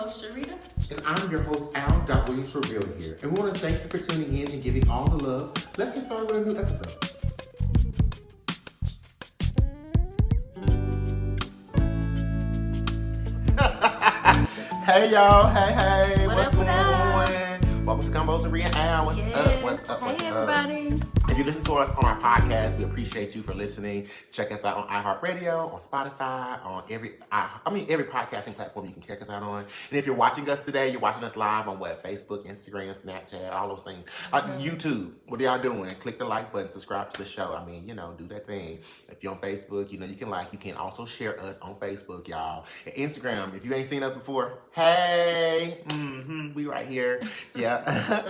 host, Sharita. And I'm your host, jourd here. And we want to thank you for tuning in and giving all the love. Let's get started with a new episode. Hey, y'all. Hey. What What's up, going what up? on? Welcome to Convos with Rhea Al. What's up? Hey, everybody. If you listen to us on our podcast, we appreciate you for listening. Check us out on iHeartRadio, on Spotify, on every podcasting platform you can check us out on. And if you're watching us today, you're watching us live on Facebook, Instagram, Snapchat, all those things. YouTube, what are y'all doing? Click the like button, subscribe to the show. Do that thing. If you're on Facebook, you can like. You can also share us on Facebook, y'all. And Instagram, if you ain't seen us before, hey, we right here. Yeah.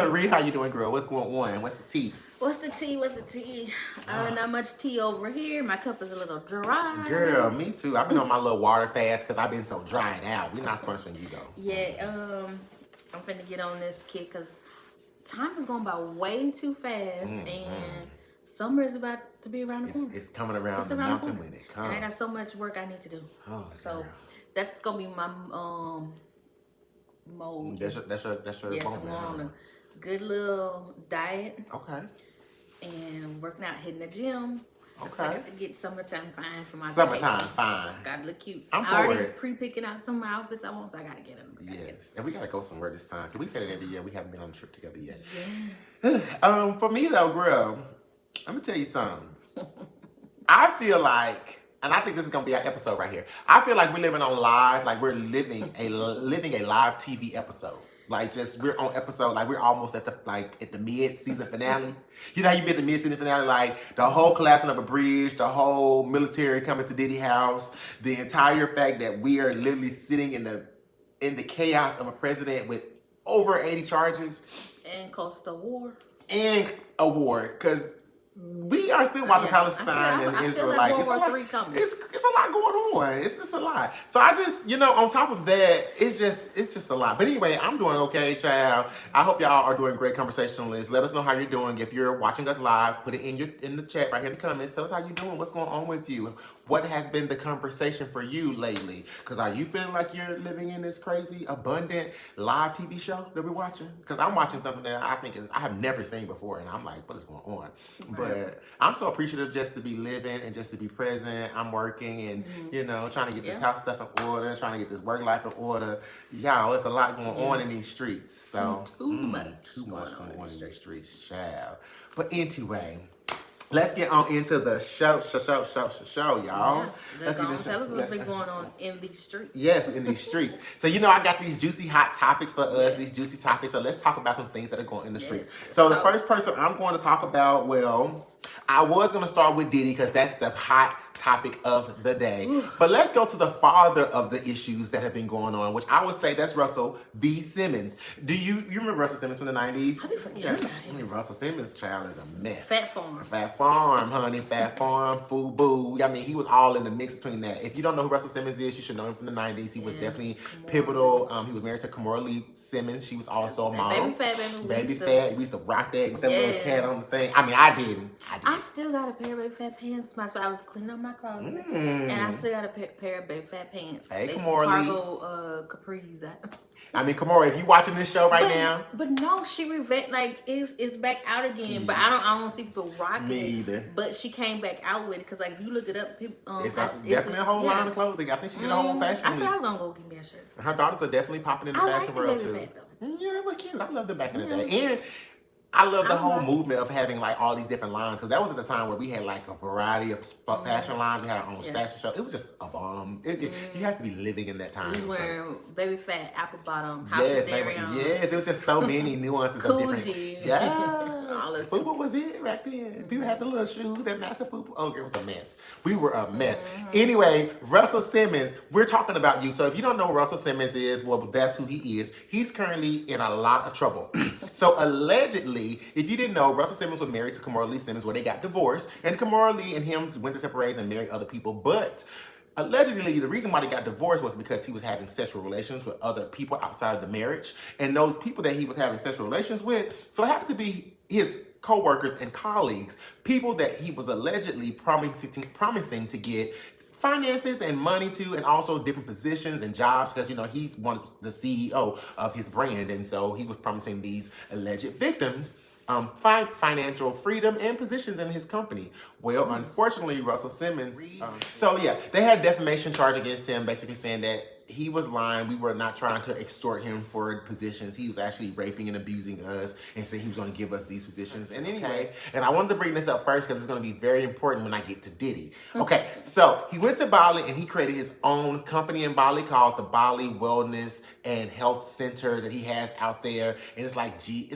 Reed, how you doing, girl? What's going on? What's the tea? What's the tea? Not much tea over here. My cup is a little dry. Girl, me too. I've been on my little water fast because I've been so dried out. We're not sponsoring you, though. Yeah, I'm finna get on this kick because time is going by way too fast, and summer is about to be around the corner. It's coming around the mountain when it comes. And I got so much work I need to do. Oh, so girl. that's gonna be my mode. That's your yes, moment. I'm on a good little diet. Okay. And working out, hitting the gym. Okay. I got to get summertime fine for my Summertime vacation. fine. Gotta look cute. I'm I already for it. pre-picking out some of my outfits I want, so I gotta get them. Yes, and we gotta go somewhere this time. Cause we said it every year. We haven't been on a trip together yet. Yeah. For me though, girl, let me tell you something. I feel like, and I think this is gonna be our episode right here. I feel like we're living on live, like we're living a live TV episode. Like we're on episode, like we're almost at the mid-season finale. You know how you been at the mid-season finale, like the whole collapsing of a bridge, the whole military coming to Diddy house, the entire fact that we are literally sitting in the chaos of a president with over 80 charges. And close to war. And a war, because we are still watching Palestine and Israel. Like it's a lot. Coming. It's a lot going on. It's just a lot. So I just, on top of that, it's just a lot. But anyway, I'm doing okay, child. I hope y'all are doing great conversationalists. Let us know how you're doing. If you're watching us live, put it in the chat right here in the comments. Tell us how you're doing. What's going on with you? What has been the conversation for you lately? Because are you feeling like you're living in this crazy, abundant live TV show that we're watching? Because I'm watching something that I have never seen before, and I'm like, what is going on? Right. But I'm so appreciative just to be living and just to be present. I'm working and, trying to get this house stuff in order, trying to get this work life in order. Y'all, it's a lot going on in these streets. So Too much going on in these streets, child. But anyway, let's get on into the show, y'all. Yeah. Let's tell us what's been going on in these streets. Yes, in these streets. So, I got these juicy hot topics for us, these juicy topics. So let's talk about some things that are going in the streets. So the first person I'm going to talk about, I was going to start with Diddy because that's the hot topic of the day. Ooh. But let's go to the father of the issues that have been going on, which I would say that's Russell V. Simmons. Do you remember Russell Simmons from the 90s? I be forgetting about him. Russell Simmons' child is a mess. Fat Farm. Fat Farm, honey. Fat Farm, FUBU. He was all in the mix between that. If you don't know who Russell Simmons is, you should know him from the 90s. He was definitely pivotal. He was married to Kimora Lee Simmons. She was also a mom. Baby Fat. We used to rock that with that little cat on the thing. I didn't. I still got a pair of Baby Fat pants. I was cleaning up my closet. And I still got a pair of Baby Fat pants. Hey, Kimora Lee. Cargo capris. Kimora, if you watching this show right now. But no, she it's back out again. But I don't see people rocking Me either. But she came back out with it because if you look it up, people, it's definitely a whole line of clothing. I think she did a whole fashion week. I said I was gonna go get me a shirt. Her daughters are definitely popping in the fashion world too. Fat, yeah, that was cute. I loved them back in the day. And I love the whole movement of having all these different lines because that was at the time where we had a variety of fashion lines. We had our own fashion show. It was just a bomb. You had to be living in that time. We was wearing Baby Fat, apple bottom, yes, it was just so many nuances of different. Yes, FUBU was it back then. People had the little shoes that matched the FUBU. Oh, it was a mess. We were a mess. Anyway, Russell Simmons, we're talking about you. So if you don't know who Russell Simmons is, well, that's who he is. He's currently in a lot of trouble. So allegedly, if you didn't know, Russell Simmons was married to Kimora Lee Simmons where they got divorced. And Kimora Lee and him went to separate and marry other people. But allegedly, the reason why they got divorced was because he was having sexual relations with other people outside of the marriage. And those people that he was having sexual relations with, so it happened to be his co-workers and colleagues, people that he was allegedly promising to get finances and money too, and also different positions and jobs, because he's the CEO of his brand, and so he was promising these alleged victims financial freedom and positions in his company. Well, unfortunately, Russell Simmons. They had a defamation charge against him, basically saying that he was lying. We were not trying to extort him for positions. He was actually raping and abusing us, and said he was going to give us these positions. And anyway, and I wanted to bring this up first because it's going to be very important when I get to Diddy. Okay, so he went to Bali and he created his own company in Bali called the Bali Wellness and Health Center that he has out there, and it's like G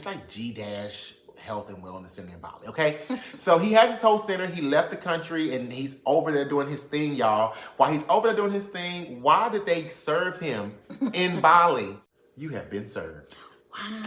Health and Wellness Center in Bali, okay? So he has his whole center. He left the country and he's over there doing his thing, y'all. While he's over there doing his thing, why did they serve him in Bali? You have been served. Wow.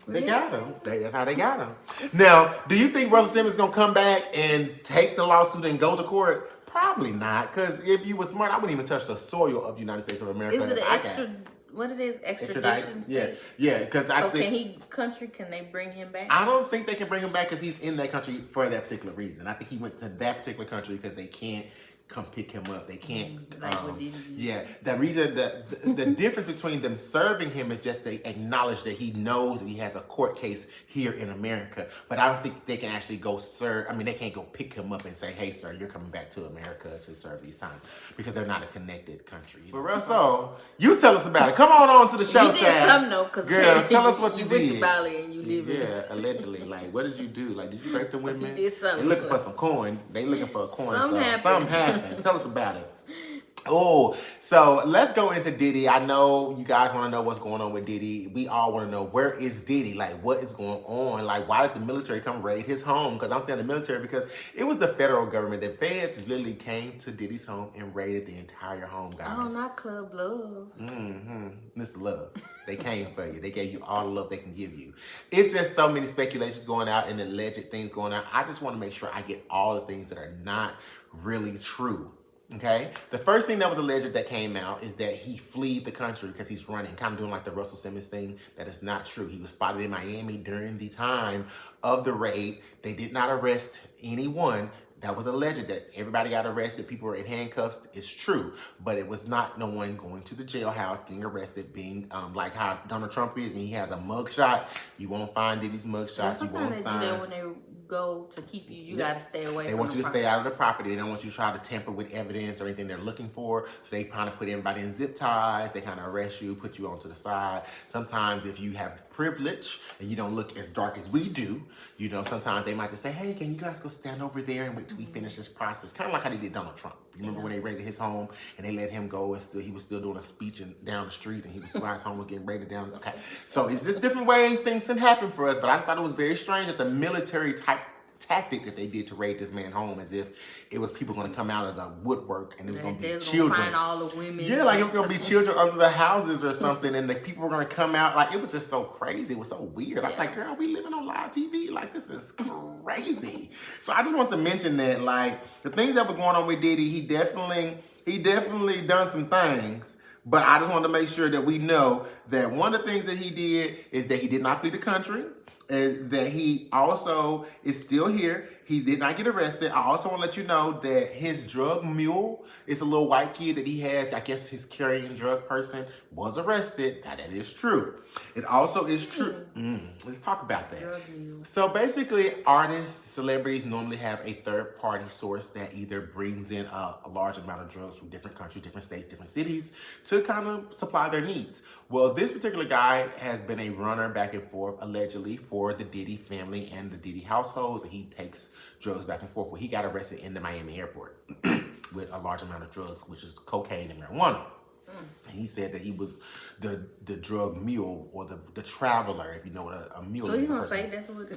Really? They got him. That's how they got him. Now, do you think Russell Simmons is going to come back and take the lawsuit and go to court? Probably not, because if you were smart, I wouldn't even touch the soil of the United States of America. Is it an extra... What it is, extradition state? Yeah, because I think... can they bring him back? I don't think they can bring him back because he's in that country for that particular reason. I think he went to that particular country because they can't come pick him up. They can't. The reason, the difference between them serving him is just they acknowledge that he knows that he has a court case here in America. But I don't think they can actually go serve. I mean, they can't go pick him up and say, "Hey, sir, you're coming back to America to serve these times," because they're not a connected country. But Russell, you tell us about it. Come on to the show. You did something though, because girl, tell us what you did. You went to Bali and you live in. Yeah, allegedly. Like, what did you do? Like, did you rape the women? You did something. They looking for some coin. They looking for a coin. Something happened. Tell us about it. Oh, so let's go into Diddy. I know you guys want to know what's going on with Diddy. We all want to know, where is Diddy? Like, what is going on? Like, why did the military come raid his home? Because I'm saying the military because it was the federal government. The feds literally came to Diddy's home and raided the entire home, guys. Oh, not Club Love. Mr. Love. They came for you. They gave you all the love they can give you. It's just so many speculations going out and alleged things going out. I just want to make sure I get all the things that are not really true. Okay, the first thing that was alleged that came out is that he fled the country because he's running, kind of doing like the Russell Simmons thing. That is not true. He was spotted in Miami during the time of the raid. They did not arrest anyone. That was alleged that everybody got arrested. People were in handcuffs. It's true, but it was not no one going to the jailhouse, getting arrested, being like how Donald Trump is, and he has a mugshot. You won't find Diddy's mugshots. You won't sign. When they go to keep you, you got to stay away. They want you to stay out of the property. They don't want you to try to tamper with evidence or anything they're looking for. So they kind of put everybody in zip ties. They kind of arrest you, put you onto the side. Sometimes if you have privilege and you don't look as dark as we do, sometimes they might just say, "Hey, can you guys go stand over there and wait till we finish this process?" Kind of like how they did Donald Trump. You remember when they raided his home and they let him go and he was still doing a speech down the street and his home was getting raided down. Okay, so it's just different ways things can happen for us. But I just thought it was very strange that the military type tactic that they did to raid this man's home, as if it was people going to come out of the woodwork and it was going to be children. Find all the women. Yeah, like it was going to be children under the houses or something, and the people were going to come out. Like, it was just so crazy. It was so weird. I was like, girl, we living on live TV. Like, this is crazy. So I just want to mention that, like, the things that were going on with Diddy, he definitely done some things. But I just wanted to make sure that we know that one of the things that he did is that he did not flee the country. Is that he also is still here. He did not get arrested. I also want to let you know that his drug mule is a little white kid that he has. I guess his carrying drug person was arrested. Now, that is true. It also is true. Let's talk about that. So basically, artists, celebrities normally have a third-party source that either brings in a large amount of drugs from different countries, different states, different cities to kind of supply their needs. Well, this particular guy has been a runner back and forth, allegedly, for the Diddy family and the Diddy households. And he takes drugs back and forth. Well, he got arrested in the Miami airport with a large amount of drugs, which is cocaine and marijuana. And he said that he was the drug mule or the traveler, if you know what a mule is. So he's going to say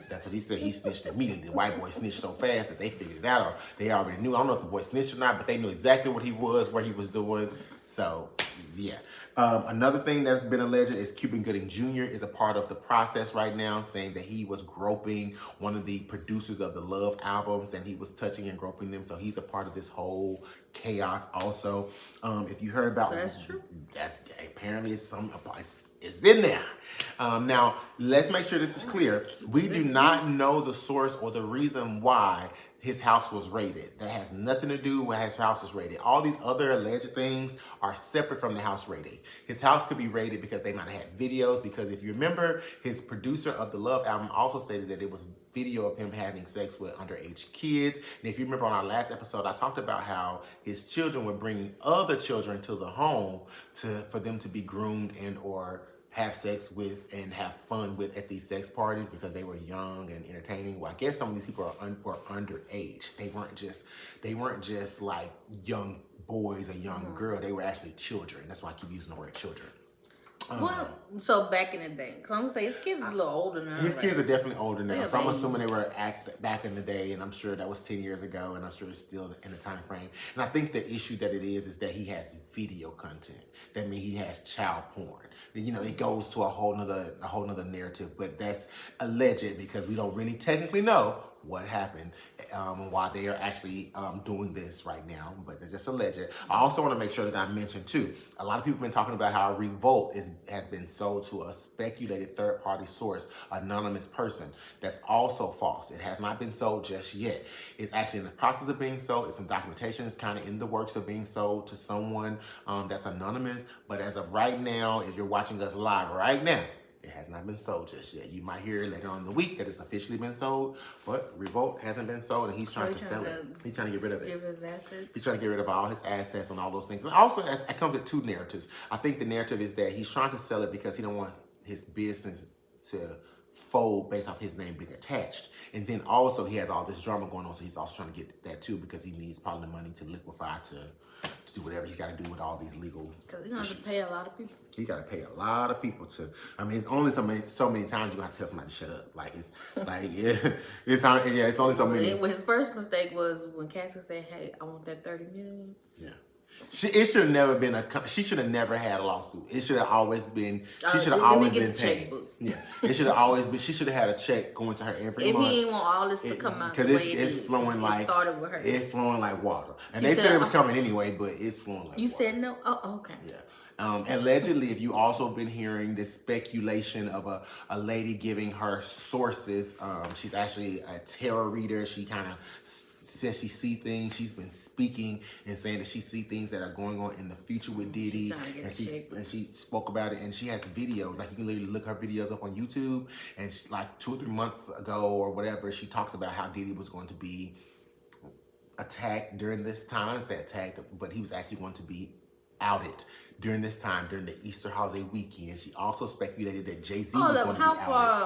that's what he said. He snitched immediately. The white boy snitched so fast that they figured it out. Or they already knew. I don't know if the boy snitched or not, but they knew exactly what he was, what he was doing. So, yeah. Another thing that's been alleged is Cuban Gooding Jr. is a part of the process right now, saying that he was groping one of the producers of the Love albums, and he was touching and groping them. So he's a part of this whole chaos also. If you heard about... So that's true? That's apparently it's in there. Now, let's make sure this is clear. We do not know the source or the reason why his house was raided. That has nothing to do with his house is raided. All these other alleged things are separate from the house raiding. His house could be raided because they might have had videos, because if you remember, his producer of the Love album also stated that it was video of him having sex with underage kids. And if you remember on our last episode, I talked about how his children were bringing other children to the home for them to be groomed and or have sex with and have fun with at these sex parties because they were young and entertaining. Well, I guess some of these people were underage. They weren't just like young boys or young girls. They were actually children. That's why I keep using the word children. Well, so back in the day, because I'm going to say his kids is a little older now. His kids are definitely older now. So I'm babies. assuming they were back in the day, and I'm sure that was 10 years ago, and I'm sure it's still in the time frame. And I think the issue that it is that he has video content. That means he has child porn. You know, it goes to a whole nother narrative, but that's alleged because we don't really technically know what happened, why they are actually doing this right now, but they're just alleged. I also want to make sure that I mention too, a lot of people have been talking about how Revolt has been sold to a speculated third-party source, anonymous person. That's also false. It has not been sold just yet. It's actually in the process of being sold. It's some documentation is kind of in the works of being sold to someone that's anonymous, but as of right now, if you're watching us live right now, it has not been sold just yet. You might hear later on in the week that it's officially been sold, but Revolt hasn't been sold, and he's trying to sell it. He's trying to get rid of it. Give his assets. He's trying to get rid of all his assets and all those things. And also, it comes with two narratives. I think the narrative is that he's trying to sell it because he don't want his business to fold based off his name being attached. And then also he has all this drama going on, so he's also trying to get that too because he needs probably the money to liquefy to do whatever he's got to do with all these legal. Because he's going to have to pay a lot of people. He got to pay a lot of people to. I mean, it's only so many times you have to tell somebody to shut up. Like it's like it's only so many. Well, his first mistake was when Cassie said, "Hey, I want that $30 million." Yeah. It should have never been she should have never had a lawsuit. It should have always been, she should have always been paid. Yeah. It should have always been, she should have had a check going to her every month. If he didn't want all this to come out. Because it's flowing like, it started with her. It's flowing like water. And they said it was coming anyway, but it's flowing like water. You said no? Oh, okay. Yeah. Allegedly, if you also been hearing this speculation of a lady giving her sources, she's actually a tarot reader. She kind of says she see things. She's been speaking and saying that she see things that are going on in the future with Diddy, and she spoke about it, and she has videos. Like you can literally look her videos up on YouTube, and she, like 2 or 3 months ago or whatever, she talks about how Diddy was going to be attacked during this time. I didn't say attacked, but he was actually going to be outed during this time, during the Easter holiday weekend. She also speculated that Jay-Z was going to be outed.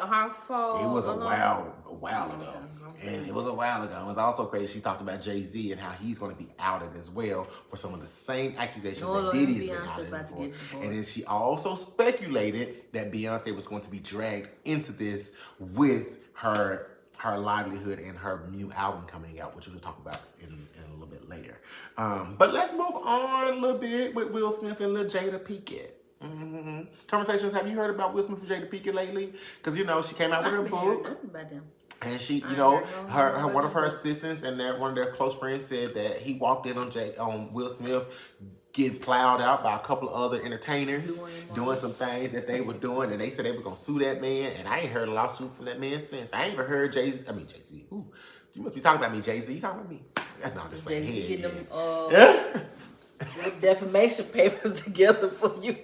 How far? It was a while ago. And it was a while ago. It was also crazy. She talked about Jay-Z and how he's going to be outed as well for some of the same accusations that Diddy's been outed for. And then she also speculated that Beyonce was going to be dragged into this with her livelihood and her new album coming out, which we'll talk about in a little bit later. But let's move on a little bit with Will Smith and Lil jöjda Pinkett. Conversations, have you heard about Will Smith and jöjda Pinkett lately? Because, you know, she came out with her book. And she, you know, one of her assistants and one of their close friends said that he walked in on Will Smith getting plowed out by a couple of other entertainers doing some things that they were doing, and they said they were gonna sue that man. And I ain't heard a lawsuit from that man since. I ain't even heard Jay-Z. Ooh, you must be talking about me, Jay-Z. You talking about me? No, just my head. Getting them defamation papers together for you.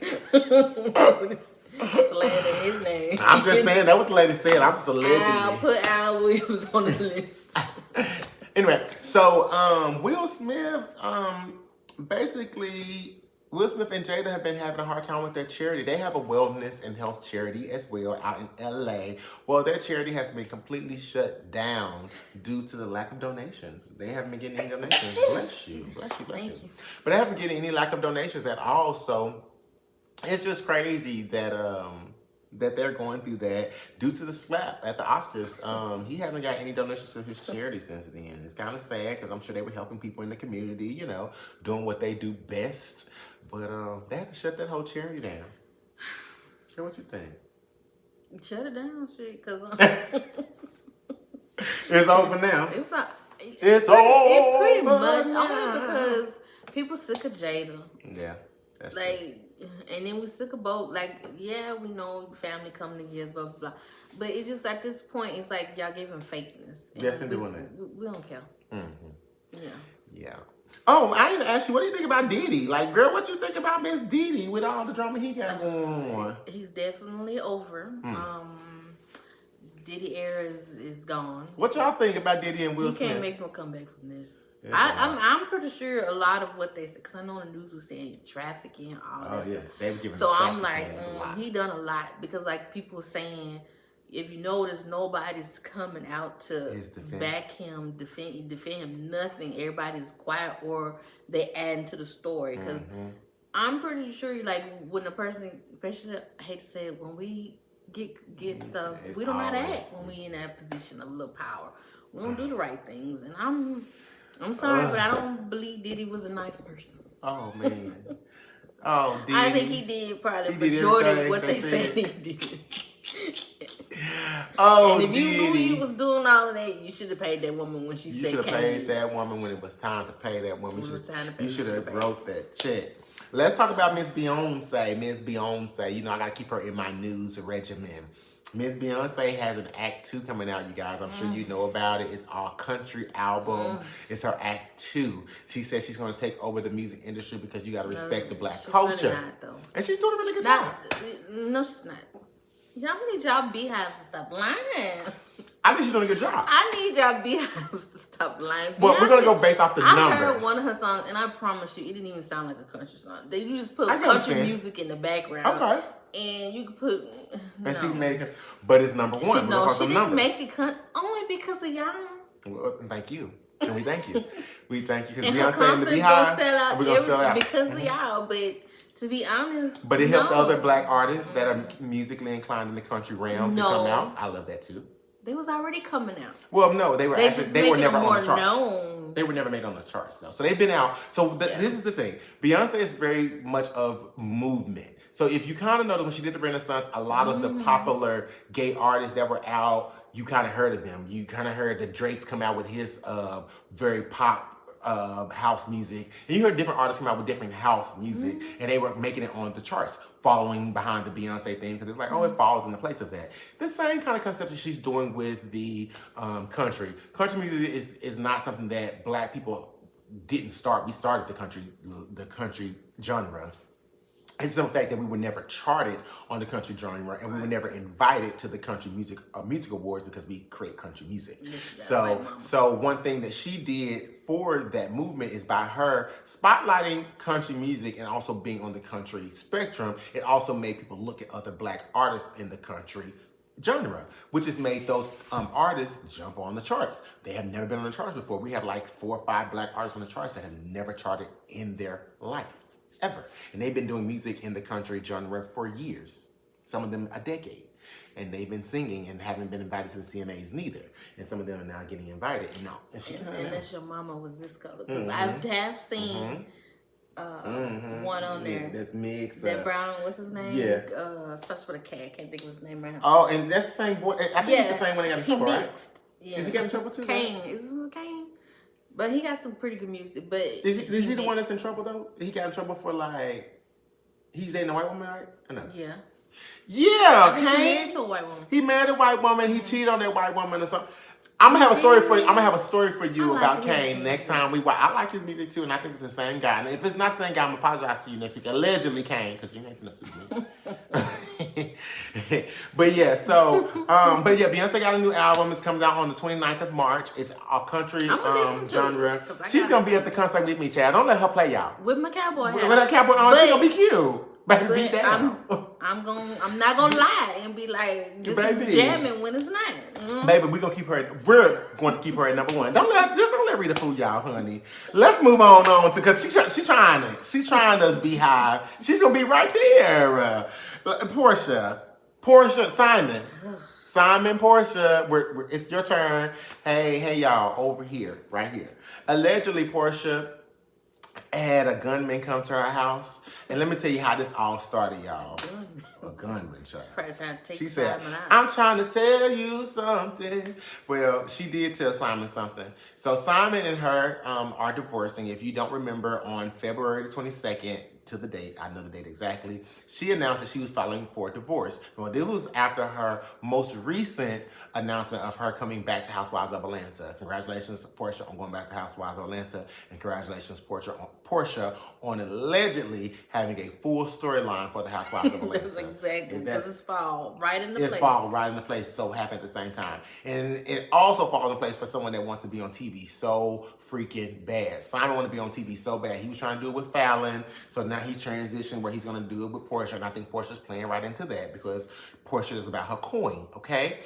Slandering his name. I'm just saying, that what the lady said. I'm just allegedly. I'll put Al Williams on the list. Anyway, so Will Smith, basically, Will Smith and Jada have been having a hard time with their charity. They have a wellness and health charity as well out in LA. Well, their charity has been completely shut down due to the lack of donations. They haven't been getting any donations. Bless you. But they haven't been getting any lack of donations at all. So it's just crazy that that they're going through that due to the slap at the Oscars. He hasn't got any donations to his charity since then. It's kind of sad because I'm sure they were helping people in the community, you know, doing what they do best. But they had to shut that whole charity down. Share what you think. Shut it down, shit, because it's over now. It's over. It pretty much only because people sick of Jada. Yeah, that's like. True. And then we sick of both. Like, yeah, we know family coming together, blah, blah, blah. But it's just at this point, it's like y'all giving fakeness. Definitely doing that. We don't care. Yeah. Oh, I even asked you, what do you think about Diddy? Like, girl, what you think about Miss Diddy with all the drama he got going on? He's definitely over. Diddy era is gone. What y'all think about Diddy and Will Smith? He can't make no comeback from this. I'm pretty sure a lot of what they said, because I know the news was saying trafficking, all that stuff. Yes, they were giving. So I'm like, he done a lot, because like people saying, if you notice, nobody's coming out to back him, defend him. Nothing. Everybody's quiet, or they adding to the story. Because I'm pretty sure, like, when the person, especially, I hate to say it, when we get stuff, we don't know how to act when we in that position of little power. We don't do the right things, and I'm sorry, but I don't believe Diddy was a nice person. Oh man. Oh, Diddy. I think he did probably majority of what they said he did. Oh, and if you knew he was doing all of that, you should have paid that woman when she said. You should have paid that woman when it was time to pay that woman. You should have wrote that check. Let's talk about Miss Beyonce. Miss Beyonce, you know I gotta keep her in my news regimen. Miss Beyonce has an Act 2 coming out, you guys. I'm sure you know about it. It's our country album. It's her Act 2. She says she's going to take over the music industry because you got to respect the black culture. Really not, though. And she's doing a really good job. No, she's not. Y'all need y'all beehives to stop lying. I think she's doing a good job. I need y'all beehives to stop lying. Well, we're going to go based off the numbers. I heard one of her songs, and I promise you, it didn't even sound like a country song. You just put country music in the background. Okay. And you could put... And she made it... But it's number one. She didn't make it only because of y'all. Well, thank you. And we thank you. We thank you. Because Beyonce and the Beehive, we're going to sell out. Because of y'all, but... To be honest, but it helped other black artists that are musically inclined in the country realm to come out. I love that too. They was already coming out. Well, no, they were never on the charts. They were never made on the charts though. So they've been out. So this is the thing. Beyonce is very much of movement. So if you kind of notice when she did the Renaissance, a lot of the popular gay artists that were out, you kind of heard of them. You kind of heard that Drake's come out with his very pop house music, and you heard different artists come out with different house music, and they were making it on the charts, following behind the Beyonce thing, because it's like, it falls in the place of that. The same kind of concept that she's doing with the country. Country music is not something that black people didn't start. We started the country genre. It's the fact that we were never charted on the country genre, and we were never invited to the country music awards because we create country music. So one thing that she did for that movement is by her spotlighting country music and also being on the country spectrum, it also made people look at other black artists in the country genre, which has made those artists jump on the charts. They have never been on the charts before. We have like 4 or 5 black artists on the charts that have never charted in their life. Ever. And they've been doing music in the country genre for years. Some of them a decade. And they've been singing and haven't been invited to the CMAs neither. And some of them are now getting invited. Unless your mama was this color. Because I have seen one on there. That's mixed. That brown, what's his name? Yeah. Starts with a K. I can't think of his name right now. Oh, and that's the same boy. I think it's the same one that got in trouble, right? Yeah. Is he got in trouble too? Kane. Is this Kane? But he got some pretty good music. But is he the one that's in trouble though? He got in trouble for like he's dating a white woman, right? Or no? Yeah. Yeah, Kane. He married to a white woman. He married a white woman. He cheated on that white woman or something. I'm gonna have a story for you. I'm gonna have a story for you about Kane next time we watch. I like his music too, and I think it's the same guy. And if it's not the same guy, I'm gonna apologize to you next week. Allegedly, Kane, because you ain't gonna sue me. But yeah, Beyonce got a new album. It's coming out on the 29th of March. It's a country genre. She's gonna be at the concert with me, Chad. Don't let her play y'all. With my cowboy hat. With her cowboy on, she's gonna be cute. Baby, beat down. I'm not gonna lie and be like, this is jamming when it's not. Mm-hmm. Baby, we're going to keep her at number one. Don't let Rita fool y'all, honey. Let's move on to, because she's trying us beehive. She's going to be right there. Portia, Simon, Portia, it's your turn. Hey, y'all, over here, right here. Allegedly, Portia had a gunman come to her house. And let me tell you how this all started, y'all. A gunman, child. She said, I'm trying to tell you something. Well, she did tell Simon something. So Simon and her are divorcing. If you don't remember, on February the 22nd, to the date. I know the date exactly. She announced that she was filing for divorce. Well, this was after her most recent announcement of her coming back to Housewives of Atlanta. Congratulations, Portia, on going back to Housewives of Atlanta, and congratulations, Portia, on allegedly having a full storyline for the Housewives of Atlanta. That's exactly, because it's fall right into place. It's fall right into place, so happened at the same time. And it also falls in place for someone that wants to be on TV so freaking bad. Simon wanted to be on TV so bad. He was trying to do it with Fallon, so now he's transitioned where he's going to do it with Portia, and I think Portia's playing right into that because Portia is about her coin, okay?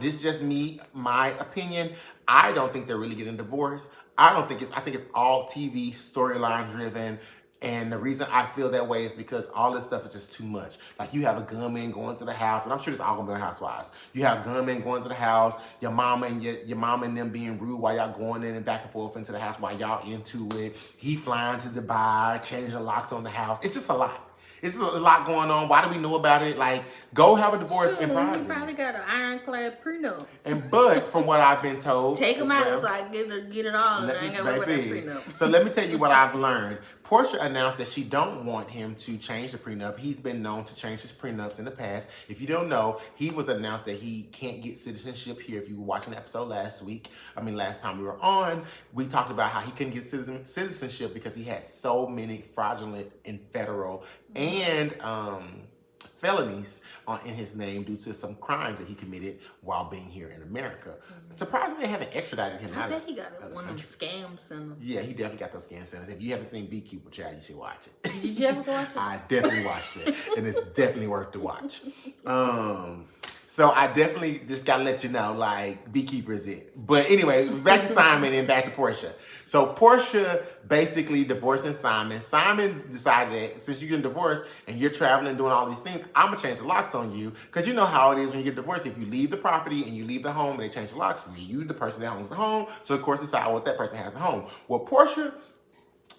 This is just me, my opinion. I don't think they're really getting divorced. I think it's all TV storyline driven. And the reason I feel that way is because all this stuff is just too much. Like, you have a gunman going to the house, and I'm sure it's all gonna be on Housewives. You have gunmen going to the house, your mama and them being rude while y'all going in and back and forth into the house while y'all into it. He flying to Dubai, changing the locks on the house. It's just a lot. It's a lot going on. Why do we know about it? Like, go have a divorce in private. He probably got an ironclad prenup. But from what I've been told, take him out so I can get it all. And I ain't got to worry about that prenup. So let me tell you what I've learned. Portia announced that she don't want him to change the prenup. He's been known to change his prenups in the past. If you don't know, he was announced that he can't get citizenship here. If you were watching the episode last time we were on, we talked about how he couldn't get citizenship because he had so many fraudulent and federal and felonies in his name due to some crimes that he committed while being here in America. Surprisingly, they haven't extradited him. I bet he got one of them scam centers. Yeah, he definitely got those scam centers. If you haven't seen ᴇᴇᴄᴏᴍᴇ, you should watch it. Did you ever watch it? I definitely watched it, and it's definitely worth the watch. So I definitely just gotta let you know, like, Beekeeper is it. But anyway, back to Simon and back to Portia. So Portia basically divorcing Simon. Simon decided that since you're getting divorced and you're traveling and doing all these things, I'm gonna change the locks on you. Because you know how it is when you get divorced. If you leave the property and you leave the home and they change the locks, you the person that owns the home. So of course decide what that person has at home. Well, Portia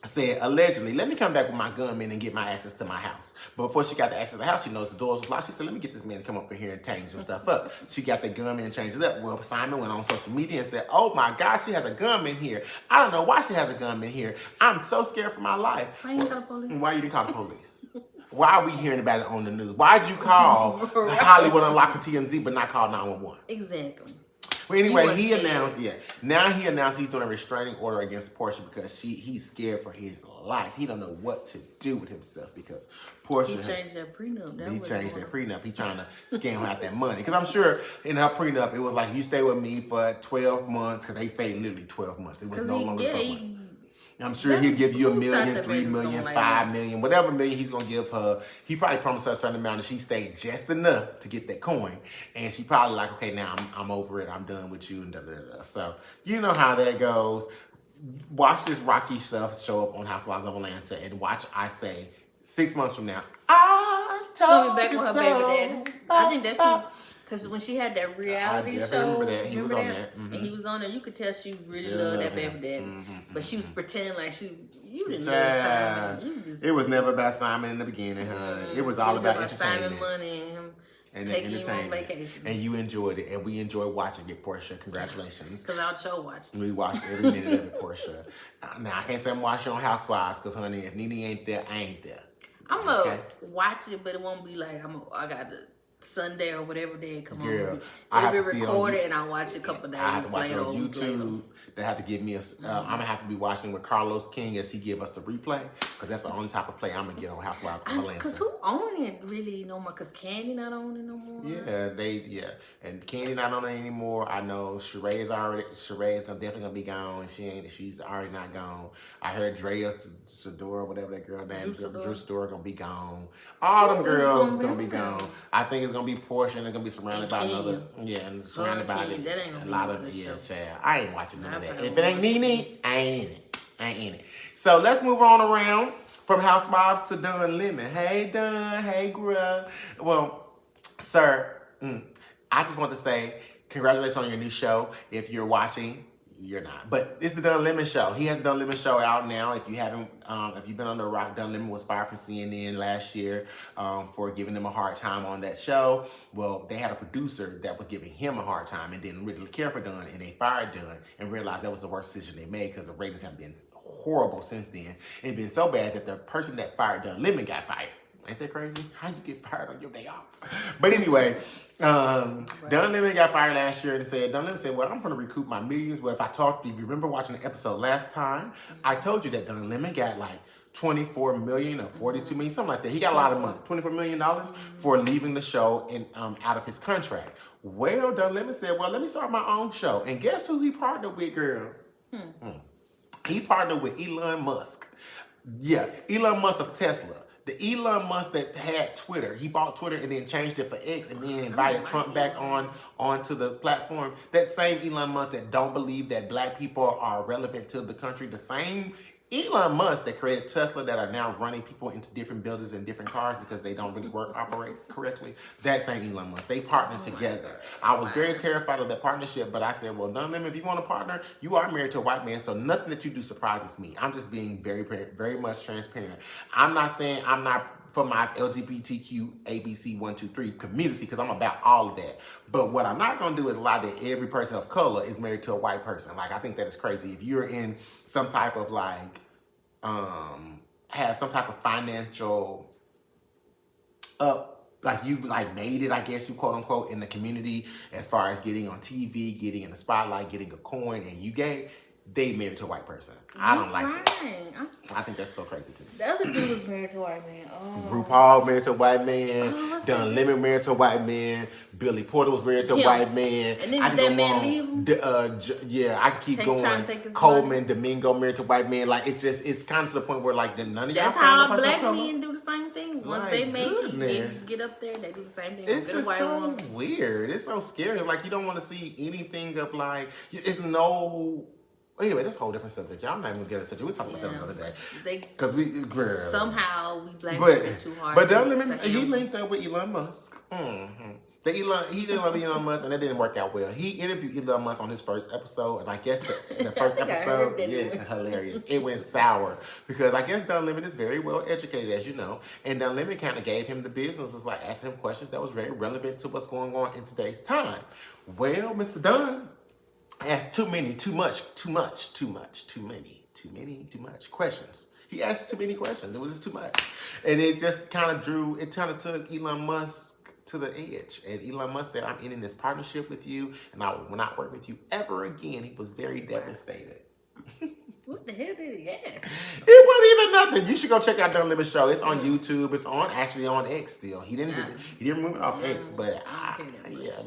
said, allegedly, let me come back with my gunman and get my access to my house. But before she got the access to the house, she knows the doors was locked. She said, let me get this man to come up in here and change some stuff up. She got the gunman and changed it up. Well, Simon went on social media and said, oh my gosh, she has a gunman here. I don't know why she has a gunman here. I'm so scared for my life. Why you didn't call the police? Why you didn't call the police? Why are we hearing about it on the news? Why'd you call Hollywood Unlocked and TMZ but not call 911? Exactly. Well, anyway, he announced, now he announced he's doing a restraining order against Portia because he's scared for his life. He don't know what to do with himself because Portia... He changed that prenup. He changed that prenup. He's trying to scam out that money. Because I'm sure in her prenup, it was like, you stay with me for 12 months, because they say literally 12 months. It was no longer 12 months. I'm sure he'll give you $1 million, $3 million, $5 million, whatever million he's gonna give her. He probably promised her a certain amount, and she stayed just enough to get that coin. And she probably like, okay, now I'm over it. I'm done with you, and da da da. So you know how that goes. Watch this Rocky stuff show up on Housewives of Atlanta, and watch I say 6 months from now, I told you so. With her baby daddy. I think that's because when she had that reality show, remember that. He was on that. And he was on there. You could tell she really loved that baby daddy. But she was pretending like you didn't love Simon. It was never about Simon in the beginning, honey. It was all about entertainment. Simon money and him taking you on vacation. And you enjoyed it, and we enjoyed watching it, Portia. Congratulations. Because our show watched it. We watched every minute of it, Portia. Now, I can't say I'm watching on Housewives, because, honey, if Nene ain't there, I ain't there. I'm going to watch it, but it won't be like, I got to Sunday or whatever day it come on. It'll be recorded and I'll watch it a couple days. I have to watch it on YouTube. They have to give me I'm gonna have to be watching with Carlos King as he give us the replay, because that's the only type of play I'm gonna get on Housewives of Atlanta. Because who own it really no more? Because Candy not on it no more. And Candy not on it anymore. I know Sheree's definitely gonna be gone. She's already not gone. I heard Drea Sadora, whatever that girl name is, Drew Sadora gonna be gone. All them girls gonna be gone. I think it's gonna be Portia, and it's gonna be surrounded by another. And surrounded by a lot of child. I ain't watching none of that. If it ain't Nene, I ain't in it. So let's move on around from Housewives to Don Lemon. Hey Don, hey Grub. Well, sir, I just want to say congratulations on your new show. If you're watching, you're not. But it's the Don Lemon show. He has the Don Lemon show out now. If you haven't, if you've been under a rock, Don Lemon was fired from CNN last year for giving them a hard time on that show. Well, they had a producer that was giving him a hard time and didn't really care for Don, and they fired Don and realized that was the worst decision they made because the ratings have been horrible since then. It's been so bad that the person that fired Don Lemon got fired. Ain't that crazy? How you get fired on your day off? But anyway, Don Lemon got fired last year and Don Lemon said, well, I'm going to recoup my millions. Well, if I talked to you, remember watching the episode last time, I told you that Don Lemon got like 24 million or 42 million, something like that. He got a lot of money, $24 million for leaving the show and out of his contract. Well, Don Lemon said, well, let me start my own show. And guess who he partnered with, girl? He partnered with Elon Musk. Yeah, Elon Musk of Tesla. The Elon Musk that had Twitter, he bought Twitter and then changed it for X and then invited Trump back onto the platform. That same Elon Musk that don't believe that black people are relevant to the country. The same Elon Musk that created Tesla that are now running people into different buildings and different cars because they don't really operate correctly. That same Elon Musk. They partnered together. I was very terrified of that partnership, but I said, well, Don Lemon, if you want to partner, you are married to a white man, so nothing that you do surprises me. I'm just being very, very much transparent. I'm not saying I'm not for my LGBTQ ABC 123 community because I'm about all of that. But what I'm not going to do is lie that every person of color is married to a white person. Like, I think that is crazy. If you're in some type of like, have some type of financial like you've like made it, I guess you quote unquote, in the community as far as getting on TV, getting in the spotlight, getting a coin, and you gay, they married to a white person. I don't like that. I think that's so crazy too. The other dude was married to a white man. RuPaul married to a white man. Don Lemon married to a white man. Billy Porter was married to a white man. And then did that man leave? Yeah, I can keep going. Coleman, Domingo married to a white man. Like it's kind of to the point where like none of y'all. That's how black men do the same thing. Once they make it, get up there, they do the same thing. It's just so weird. It's so scary. Like you don't want to see anything of like it's no. Anyway, that's a whole different subject. Y'all not even gonna get into it. We'll talk about that another day. Because somehow we blame them too hard. But Don Lemon, he linked up with Elon Musk. He did love Elon Musk, and that didn't work out well. He interviewed Elon Musk on his first episode, and I guess the first episode, hilarious. It went sour because I guess Don Lemon is very well educated, as you know, and Don Lemon kind of gave him the business, was like asking him questions that was very relevant to what's going on in today's time. Well, Mr. Don asked too many questions. He asked too many questions. It was just too much. And it just kind of took Elon Musk to the edge. And Elon Musk said, I'm ending this partnership with you and I will not work with you ever again. He was very devastated. What the hell did he ask? It wasn't even nothing. You should go check out Don Lemon's show. It's on YouTube. It's actually on X still. He didn't move it off X, but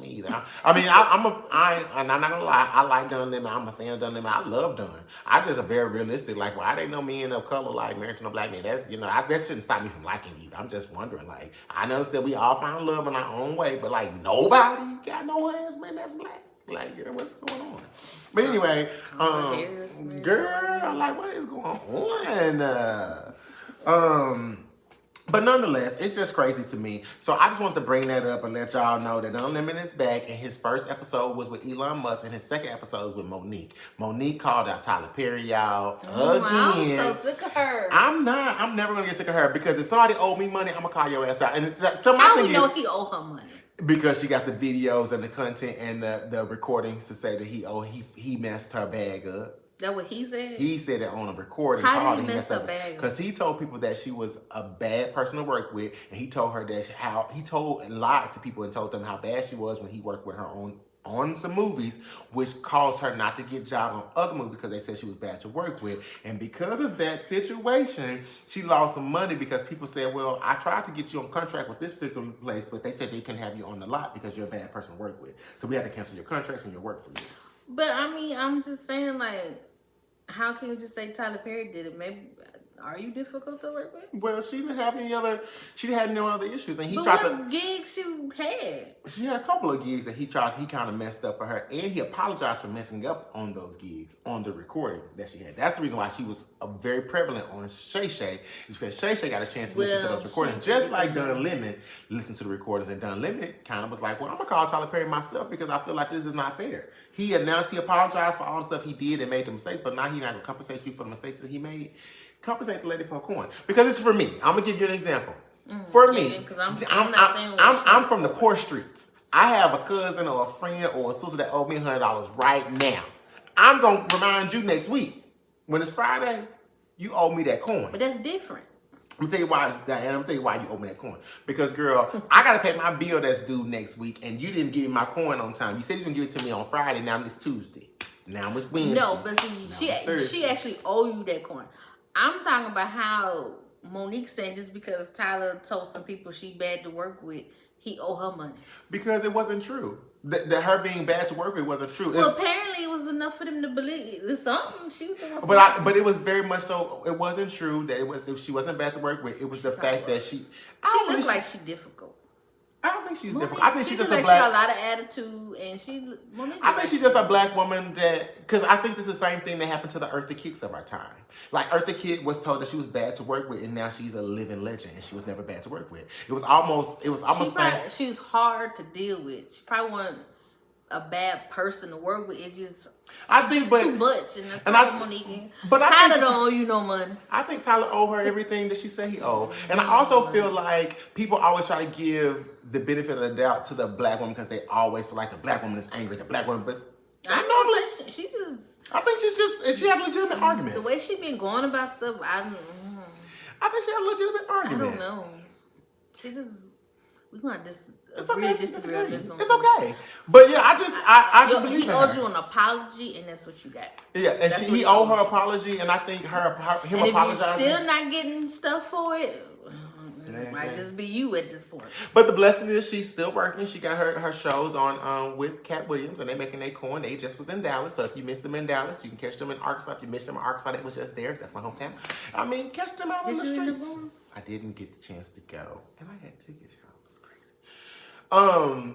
me either. I mean, I'm not gonna lie. I like Don Lemon. I'm a fan of Don Lemon. I love Don. I just a very realistic. Like, why they know men of color like married to no black man? That's that shouldn't stop me from liking you. I'm just wondering. Like, I know that we all find love in our own way, but like nobody got no husband that's black. Like, girl, what's going on? But anyway, girl, like, what is going on? But nonetheless, it's just crazy to me. So I just want to bring that up and let y'all know that Don Lemon is back, and his first episode was with Elon Musk, and his second episode was with Monique. Monique called out Tyler Perry, y'all, again. I'm so sick of her. I'm never gonna get sick of her because if somebody owed me money, I'm gonna call your ass out. And so my How thing we know he owe her money? Because she got the videos and the content and the recordings to say that he messed her bag up. That what he said? He said it on a recording. How did he mess her bag up? Because he told people that she was a bad person to work with, and he told her that lied to people and told them how bad she was when he worked with her on some movies, which caused her not to get jobs on other movies because they said she was bad to work with. And because of that situation, she lost some money because people said, well, I tried to get you on contract with this particular place, but they said they couldn't have you on the lot because you're a bad person to work with. So we had to cancel your contracts and your work from you. But I mean, I'm just saying, like, how can you just say Tyler Perry did it? Maybe, are you difficult to work with? Well, she didn't have no other issues. And what gigs she had? She had a couple of gigs that he kind of messed up for her. And he apologized for messing up on those gigs, on the recording that she had. That's the reason why she was very prevalent on Shay Shay, is because Shay Shay got a chance to listen to those recordings. Just like Don Lemon listened to the recordings. And Don Lemon kind of was like, well, I'm going to call Tyler Perry myself because I feel like this is not fair. He announced he apologized for all the stuff he did and made the mistakes, but now he's not going to compensate you for the mistakes that he made. Compensate the lady for a coin. Because it's for me. I'm going to give you an example. For me, I'm from the poor streets. I have a cousin or a friend or a sister that owed me $100 right now. I'm going to remind you next week. When it's Friday, you owe me that coin. But that's different. I'm gonna tell you why, Diane. I'm gonna tell you why you owe me that coin. Because, girl, I gotta pay my bill that's due next week, and you didn't give me my coin on time. You said you was gonna give it to me on Friday. Now it's Tuesday. Now it's Wednesday. No, but see, she actually owe you that coin. I'm talking about how Monique saying just because Tyler told some people she bad to work with, he owe her money. Because it wasn't true. That her being bad to work with wasn't true. Well, apparently it was enough for them to believe. It's something. She was doing something. But it was very much so. It wasn't true that she wasn't bad to work with. It was the fact that she looks like she's difficult. I don't think she's Monique, difficult. I think she's just a black. She got a lot of attitude, and I think she's just a black woman because I think this is the same thing that happened to the Eartha Kicks of our time. Like Eartha Kick was told that she was bad to work with, and now she's a living legend, and she was never bad to work with. It was almost she was hard to deal with. She probably wasn't a bad person to work with. It just too much, and that's probably Monique. But Tyler don't owe you no money. I think Tyler owe her everything that she said he owed, and I also feel like people always try to give the benefit of the doubt to the black woman because they always feel like the black woman is angry at the black woman, but I know she just. I think she had a legitimate argument. The way she been going about stuff, I think she had a legitimate argument. I don't know. She just we gonna really disagree on this one. It's okay, but yeah, I believe he owed you an apology, and that's what you got. Yeah, and he owed her apology, and I think him apologizing. If you're still not getting stuff for it. It might just be you at this point. But the blessing is she's still working. She got her shows on with Cat Williams, and they're making their coin. They just was in Dallas, so if you missed them in Dallas, you can catch them in Arkansas. If you missed them in Arkansas, they was just there. That's my hometown. I mean, catch them out on the streets. I didn't get the chance to go, and I had tickets, y'all. It was crazy.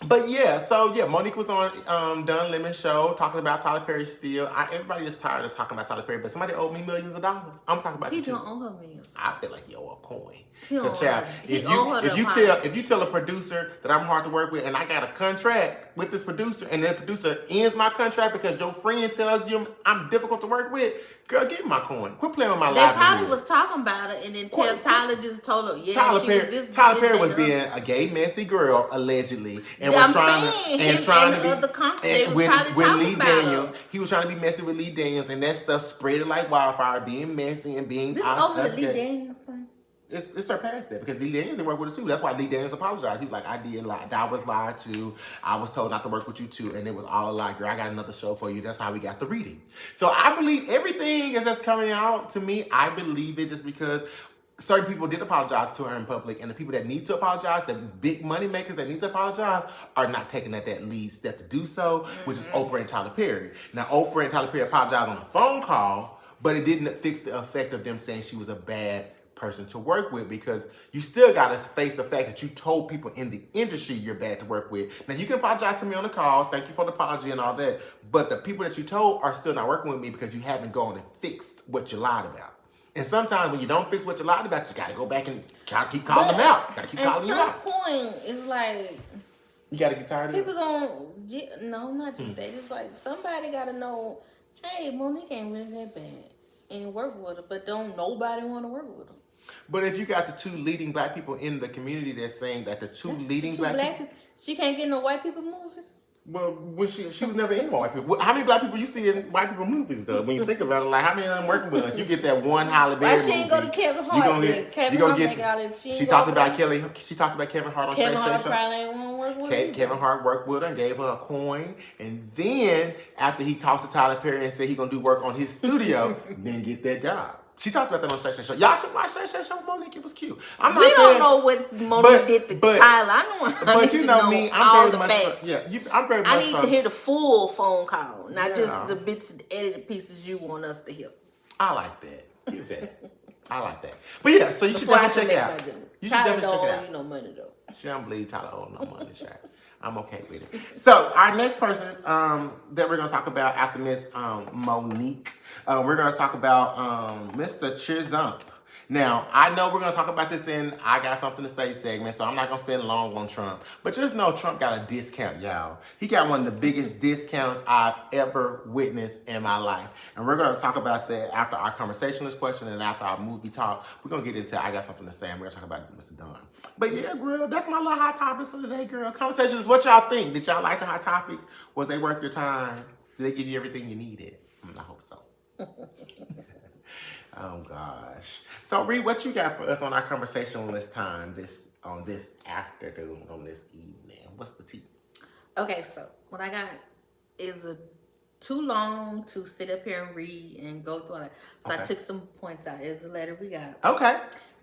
But yeah, Monique was on Don Lemon's show talking about Tyler Perry still. Everybody is tired of talking about Tyler Perry, but somebody owed me millions of dollars. I'm talking about he don't owe her millions. I feel like he owe a coin. Because if you tell a producer that I'm hard to work with and I got a contract with this producer and that producer ends my contract because your friend tells you I'm difficult to work with, girl, give me my coin. Quit playing with my life. They probably was talking about it and then Tyler just told her, Tyler Perry was being a gay, messy girl, allegedly, and was trying to be with Lee Daniels. He was trying to be messy with Lee Daniels, and that stuff spread like wildfire, being messy and being this over the Lee Daniels thing. It surpassed that because Lee Daniels didn't work with us too. That's why Lee Daniels apologized. He was like, I was lied to. I was told not to work with you too, and it was all a lie, girl. I got another show for you. That's how we got the reading. So I believe everything that's coming out to me. I believe it just because certain people did apologize to her in public, and the people that need to apologize, the big money makers that need to apologize, are not taking that lead step to do so, which is Oprah and Tyler Perry. Now, Oprah and Tyler Perry apologized on a phone call, but it didn't fix the effect of them saying she was a bad person to work with, because you still got to face the fact that you told people in the industry you're bad to work with. Now, you can apologize to me on the call. Thank you for the apology and all that. But the people that you told are still not working with me because you haven't gone and fixed what you lied about. And sometimes when you don't fix what you lied about, you got to go back and try to keep calling them out. You got to keep calling them out. At some point, it's like... You got to get tired of it? People going... No, not just that. It's like somebody got to know, hey, Monique ain't really that bad. And work with her, but don't nobody want to work with her. But if you got the two leading black people in the community that's saying that the leading black people... She can't get no white people movies? Well, when she was never in white people. How many black people you see in white people movies, though? When you think about it, like, how many of them working with us? You get that one Halle Berry movie. Why she ain't go to Kevin Hart? She talked about Kevin Hart on Kevin Shay Hart Show. probably ain't want to work with her. Kevin Hart worked with her and gave her a coin. And then, after he talked to Tyler Perry and said he going to do work on his studio, then get that job. She talked about that on Shay Show. Y'all should watch Shay Show with Monique. It was cute. We don't know what Monique did to Tyler. I need to know me. I'm very much. I'm very much. I need to hear the full phone call, not just the bits and edited pieces you want us to hear. I like that. Hear that. I like that. But yeah, so you should definitely check it out. You should definitely check it out. You no money though. She don't believe Tyler owes no money, Shaq. I'm okay with it. So our next person that we're gonna talk about after Miss Monique. We're going to talk about Mr. Chizump. Now, I know we're going to talk about this in I Got Something to Say segment, so I'm not going to spend long on Trump. But just know Trump got a discount, y'all. He got one of the biggest discounts I've ever witnessed in my life. And we're going to talk about that after our conversationalist question and after our movie talk. We're going to get into I Got Something to Say, and we're going to talk about Mr. Dunn. But yeah, girl, that's my little hot topics for today, girl. Conversations, what y'all think? Did y'all like the hot topics? Was they worth your time? Did they give you everything you needed? I hope so. Oh gosh. So Reed, what you got for us on our conversationalist time on this afternoon, on this evening? What's the tea? Okay, so what I got is too long to sit up here and read and go through all that. So I took some points out. It's a letter we got. Okay.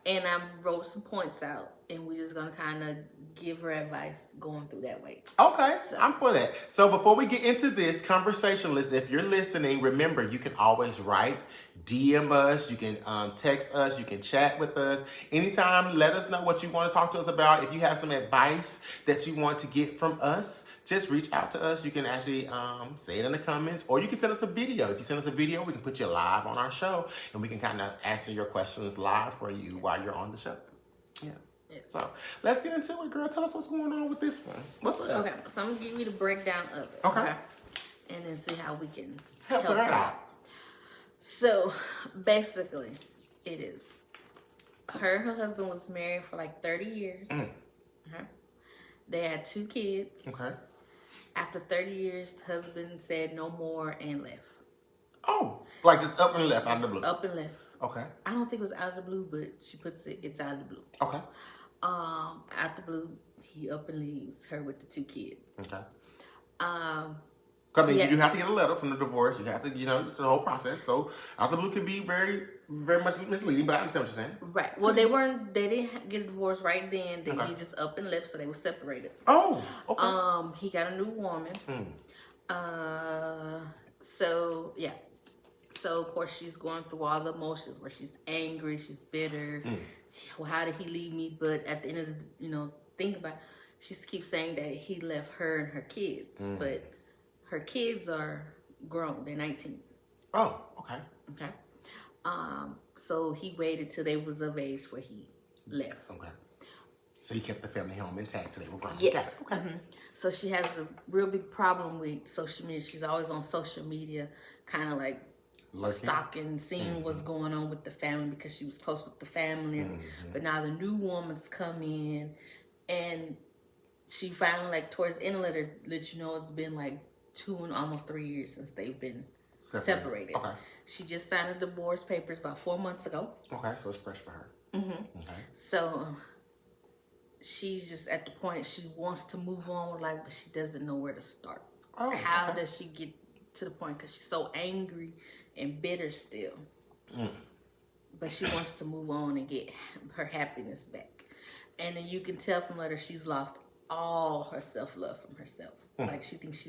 And I wrote some points out, and we're just gonna kind of give her advice going through that way. Okay, so I'm for that. So before we get into this conversationalist, if you're listening, remember you can always write, DM us, you can text us, you can chat with us. Anytime, let us know what you want to talk to us about. If you have some advice that you want to get from us, just reach out to us. You can actually say it in the comments, or you can send us a video. If you send us a video, we can put you live on our show, and we can kind of answer your questions live for you while you're on the show. Yeah. So let's get into it, girl. Tell us what's going on with this one. What's up? Okay, so I'm gonna give you the breakdown of it. Okay. And then see how we can help her out. So basically, it is her and her husband was married for like 30 years. Okay. They had 2 kids. Okay. After 30 years, the husband said no more and left. Oh, like just up and left out of the blue. Up and left. Okay. I don't think it was out of the blue, but she puts it's out of the blue. Okay. Out the blue, he up and leaves her with the 2 kids. Okay. I mean, Yeah. you do have to get a letter from the divorce. You have to, it's the whole process. So out the blue could be very, very much misleading, but I understand what you're saying. Right. Well, they didn't get a divorce right then. He just up and left, so they were separated. Oh, okay. He got a new woman. So yeah. So of course she's going through all the emotions where she's angry, she's bitter. Well, how did he leave me? But at the end of the, think about it, she keeps saying that he left her and her kids, but her kids are grown. They're 19. Oh, okay. Okay. So he waited till they was of age where he left. Okay. So he kept the family home intact till they were grown. Yes. Okay. So she has a real big problem with social media. She's always on social media, kind of like stalking, seeing what's going on with the family because she was close with the family. But now the new woman's come in, and she finally, like towards the end of the letter, let you know it's been like 2 and almost 3 years since they've been separated. Okay. She just signed the divorce papers about 4 months ago. Okay, so it's fresh for her. Okay. So she's just at the point she wants to move on with life, but she doesn't know where to start. Oh, How does she get to the point? Because she's so angry and bitter still. But she wants to move on and get her happiness back. And then you can tell from her she's lost all her self-love from herself. Like she thinks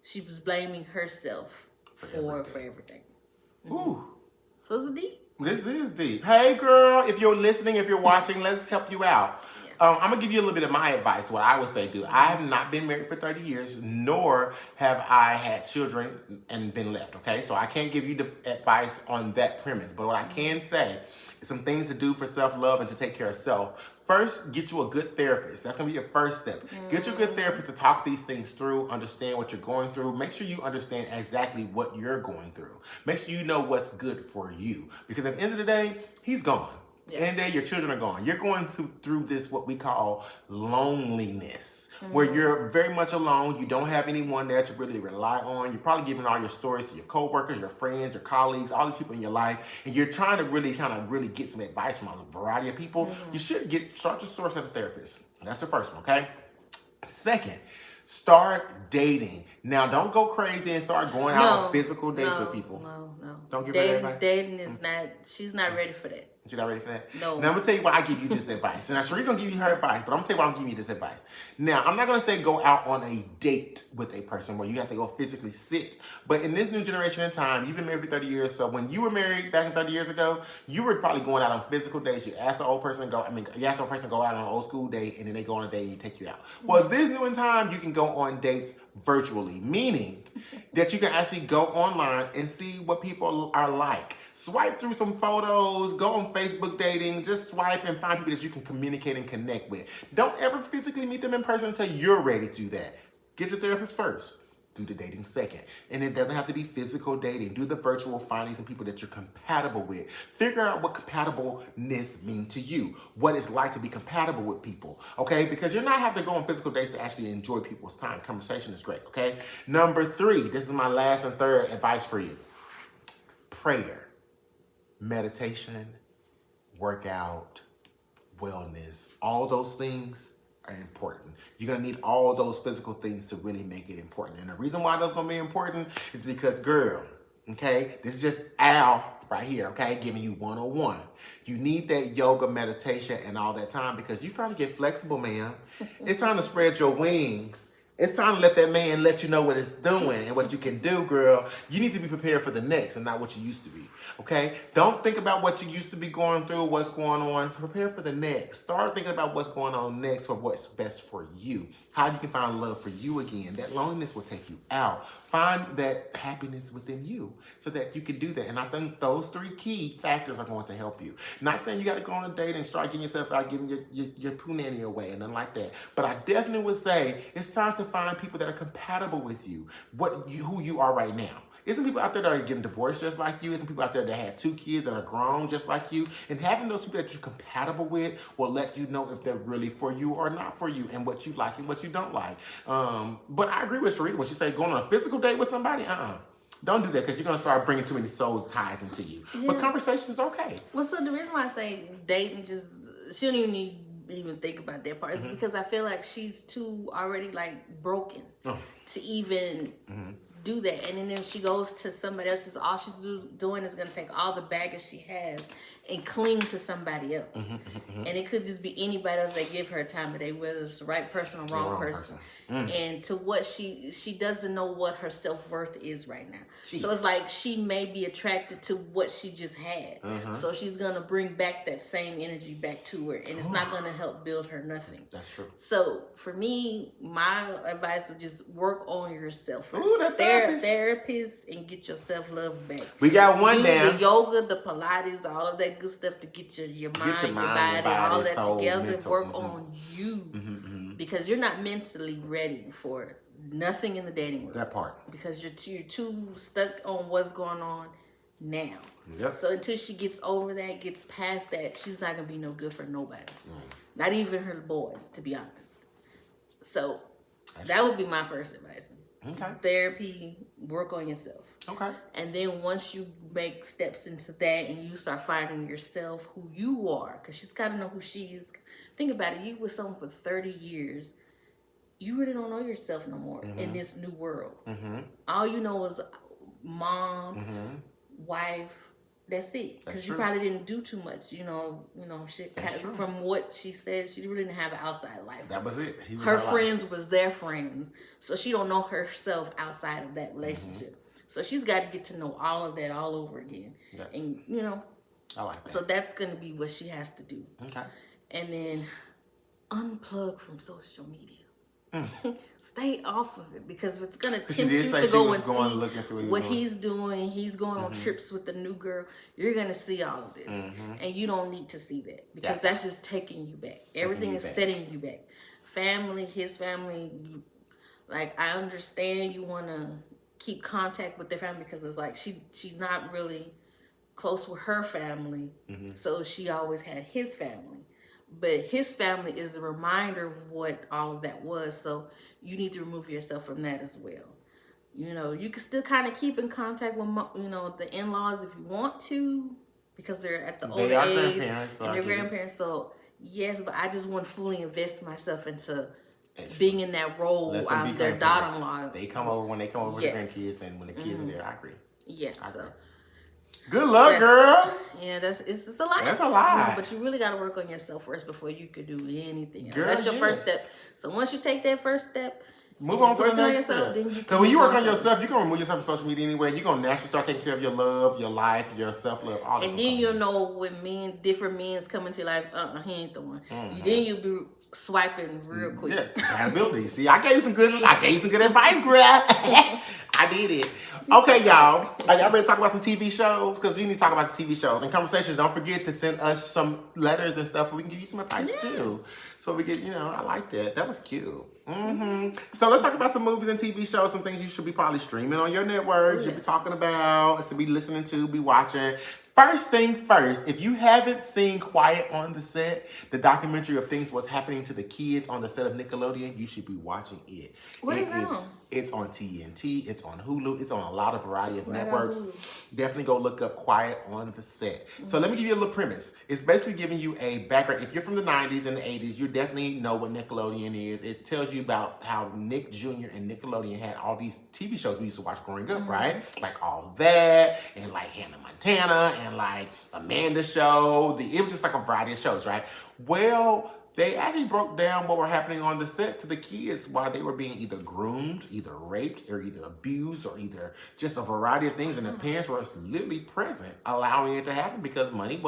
she was blaming herself for everything. Ooh. So it's deep. This is deep. Hey, girl, if you're listening, if you're watching, let's help you out. I'm going to give you a little bit of my advice, what I would say do. I have not been married for 30 years, nor have I had children and been left, okay? So I can't give you the advice on that premise. But what I can say is some things to do for self-love and to take care of self. First, get you a good therapist. That's going to be your first step. Get you a good therapist to talk these things through, understand what you're going through. Make sure you understand exactly what you're going through. Make sure you know what's good for you. Because at the end of the day, he's gone. At the end of the day, your children are gone. You're going through this, what we call loneliness, where you're very much alone. You don't have anyone there to really rely on. You're probably giving all your stories to your coworkers, your friends, your colleagues, all these people in your life, and you're trying to really get some advice from a variety of people. You should start your source at a therapist. That's the first one, okay? Second, start dating. Now, don't go crazy and start going out on physical dates with people. No. Don't give her that advice. Dating is not, she's not ready for that. You're not ready for that? No. Now, I'm going to tell you why I give you this advice. And I'm sure you're going to give you her advice, but I'm going to tell you why I'm giving you this advice. Now, I'm not going to say go out on a date with a person where you have to go physically sit. But in this new generation of time, you've been married for 30 years. So when you were married back in 30 years ago, you were probably going out on physical dates. You asked the old person to go out on an old school date, and then they go on a date and you take you out. Well, this new in time, you can go on dates virtually, meaning that you can actually go online and see what people are like. Swipe through some photos, go on Facebook dating, just swipe and find people that you can communicate and connect with. Don't ever physically meet them in person until you're ready to do that. Get your therapist first. Do the dating second. And it doesn't have to be physical dating. Do the virtual finding some people that you're compatible with. Figure out what compatibleness means to you. What it's like to be compatible with people. Okay? Because you're not having to go on physical dates to actually enjoy people's time. Conversation is great. Okay? Number 3. This is my last and third advice for you. prayer, meditation, workout, wellness, all those things are important. You're going to need all those physical things to really make it important. And the reason why that's going to be important is because, girl, okay, this is just Al right here, okay, giving you 101. You need that yoga, meditation, and all that time because you're trying to get flexible, ma'am. It's time to spread your wings. It's time to let that man let you know what it's doing and what you can do, girl. You need to be prepared for the next and not what you used to be, okay? Don't think about what you used to be going through, what's going on. Prepare for the next. Start thinking about what's going on next for what's best for you, how you can find love for you again. That loneliness will take you out. Find that happiness within you so that you can do that. And I think those 3 key factors are going to help you. Not saying you got to go on a date and start getting yourself out, giving your punani away and nothing like that. But I definitely would say it's time to find people that are compatible with you, who you are right now. Isn't people out there that are getting divorced just like you? Isn't people out there that had 2 kids that are grown just like you? And having those people that you're compatible with will let you know if they're really for you or not for you and what you like and what you don't like. But I agree with Sharita when she said going on a physical date with somebody, don't do that because you're going to start bringing too many soul ties into you. Yeah. But conversation's okay. Well, so the reason why I say dating she don't even need even think about that part is because I feel like she's too already like broken to even do that. And then she goes to somebody else, all she's doing is going to take all the baggage she has and cling to somebody else. And it could just be anybody else that give her a time of day, whether it's the right person or wrong person. And to what she doesn't know what her self-worth is right now. Jeez. So it's like she may be attracted to what she just had. So she's going to bring back that same energy back to her. And it's not going to help build her nothing. That's true. So for me, my advice would just work on yourself first. Ooh, that therapist and get your self-love back. We got one down. The yoga, the Pilates, all of that good stuff to get your mind, your body, all that soul, together. Mental. Work on you. Because you're not mentally ready for nothing in the dating world. That part. Because you're too stuck on what's going on now. Yep. So until she gets over that, gets past that, she's not going to be no good for nobody. Not even her boys, to be honest. So that would be my first advice. Okay. Therapy, work on yourself. Okay. And then once you make steps into that and you start finding yourself, who you are, because she's got to know who she is. Think about it. You with someone for 30 years. You really don't know yourself no more in this new world. All you know is mom, wife. That's it. Because you probably didn't do too much. From what she said, she really didn't have an outside life. That was it. Her friends was their friends. So she don't know herself outside of that relationship. So she's got to get to know all of that all over again. Yeah. And, I like that. So that's going to be what she has to do. Okay. And then unplug from social media. Stay off of it because it's going to tempt you to go and see what he's doing. He's going on trips with the new girl. You're going to see all of this. And you don't need to see that because that's just taking you back. Everything is setting you back. Family, his family, I understand you want to keep contact with their family because it's like she's not really close with her family. So she always had his family. But his family is a reminder of what all of that was. So you need to remove yourself from that as well. You can still kind of keep in contact with, the in-laws if you want to, because they're at the older age and they're grandparents. So yes, but I just want to fully invest myself into being in that role. I'm their daughter-in-law. They come over when they come over with the grandkids and when the kids are there. I agree. Yeah. Good luck, girl. Yeah, it's a lot. That's a lot. But you really got to work on yourself first before you could do anything else. That's your first step. So once you take that first step, move on to the next step. Because when you work on yourself, you're going to remove yourself from social media anyway. You're going to naturally start taking care of your love, your life, your self-love, all that. And then you'll know when different men come into your life, he ain't the one. Then you'll be swiping real quick. Yeah, compatibility. See, I gave you some good advice, girl. I did it. Okay, y'all. Are y'all ready to talk about some TV shows? Because we need to talk about some TV shows and conversations. Don't forget to send us some letters and stuff. We can give you some advice too. So we get, I like that. That was cute. So let's talk about some movies and TV shows, some things you should be probably streaming on your network. You should be talking about, should be listening to, be watching. First thing first, if you haven't seen Quiet on the Set, the documentary of things what's happening to the kids on the set of Nickelodeon, you should be watching it. What is that on? It's on TNT. It's on Hulu. It's on a lot of variety of networks. Definitely go look up Quiet on the Set. So let me give you a little premise. It's basically giving you a background. If you're from the 90s and the 80s, you definitely know what Nickelodeon is. It tells you about how Nick Jr. and Nickelodeon had all these TV shows we used to watch growing up, right? Like All That, and like Hannah Montana, and like Amanda Show. It was just like a variety of shows, right? Well, they actually broke down what were happening on the set to the kids while they were being either groomed, either raped, or either abused, or either just a variety of things. And the parents were literally present, allowing it to happen because money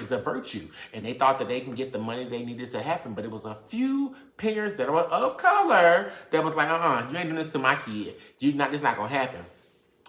is a virtue. And they thought that they can get the money they needed to happen. But it was a few parents that were of color that was like, you ain't doing this to my kid. It's not going to happen.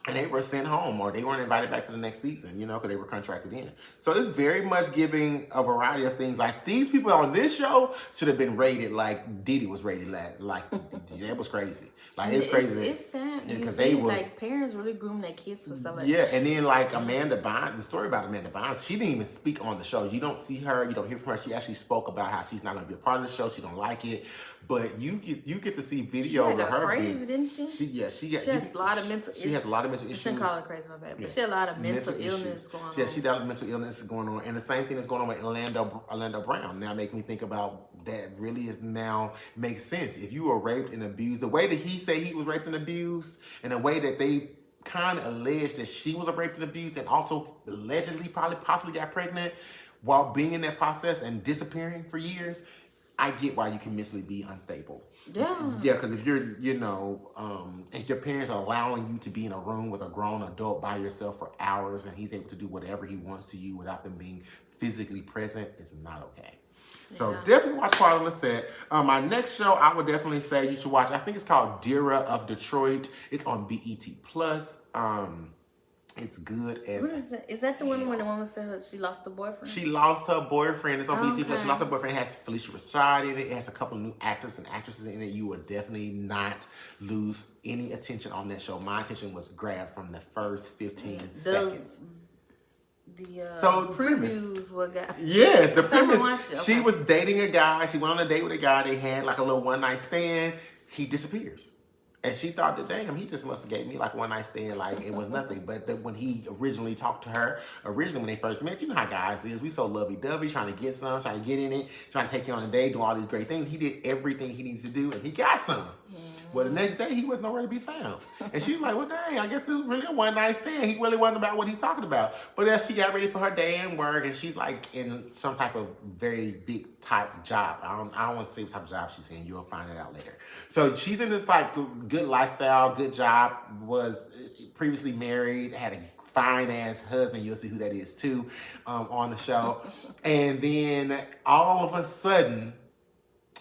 And they were sent home, or they weren't invited back to the next season, because they were contracted in. So it's very much giving a variety of things. Like, these people on this show should have been rated like Diddy was rated like that was crazy. Like, it's crazy. It's sad. Because parents really groom their kids for stuff like that. Yeah, and then like Amanda Bynes, the story about Amanda Bynes, she didn't even speak on the show. You don't see her, you don't hear from her. She actually spoke about how she's not going to be a part of the show. She don't like it. But you get to see video of her. Crazy, didn't she? She has a lot of mental. She has a lot of mental issues. I shouldn't call her crazy, my bad. But she had a lot of mental illness going on. Yeah, she got mental illness going on, and the same thing is going on with Orlando Brown. Now, makes me think about that. Really is now makes sense. If you were raped and abused, the way that he said he was raped and abused, and the way that they kind of alleged that she was raped and abused, and also allegedly possibly got pregnant while being in that process and disappearing for years. I get why you can mentally be unstable. Yeah. Yeah, because if you're, if your parents are allowing you to be in a room with a grown adult by yourself for hours and he's able to do whatever he wants to you without them being physically present, it's not okay. So definitely watch Quiet on the Set. My next show, I would definitely say you should watch. I think it's called Dira of Detroit. It's on BET Plus. It's good as. What is that? Is that the one when the woman said she lost her boyfriend? She lost her boyfriend. It's on BET Plus. She lost her boyfriend. It has Felicia Rashad in it. It has a couple of new actors and actresses in it. You will definitely not lose any attention on that show. My attention was grabbed from the first 15 seconds. The previews were got. Yes, the premise. She was dating a guy. She went on a date with a guy. They had like a little one-night stand. He disappears. And she thought that, damn, he just must have gave me like one night stand, like it was nothing. But when he originally talked to her, when they first met, you know how guys is. We so lovey-dovey, trying to get some, trying to get in it, trying to take you on a date, do all these great things. He did everything he needs to do, and he got some. Well, the next day, he was nowhere to be found. And she's like, well, dang, I guess this was really a one-night stand. He really wasn't about what he's talking about. But as she got ready for her day and work, and she's like in some type of very big type job. I don't want to say what type of job she's in. You'll find it out later. So she's in this like good lifestyle, good job, was previously married, had a fine-ass husband. You'll see who that is too on the show. And then all of a sudden,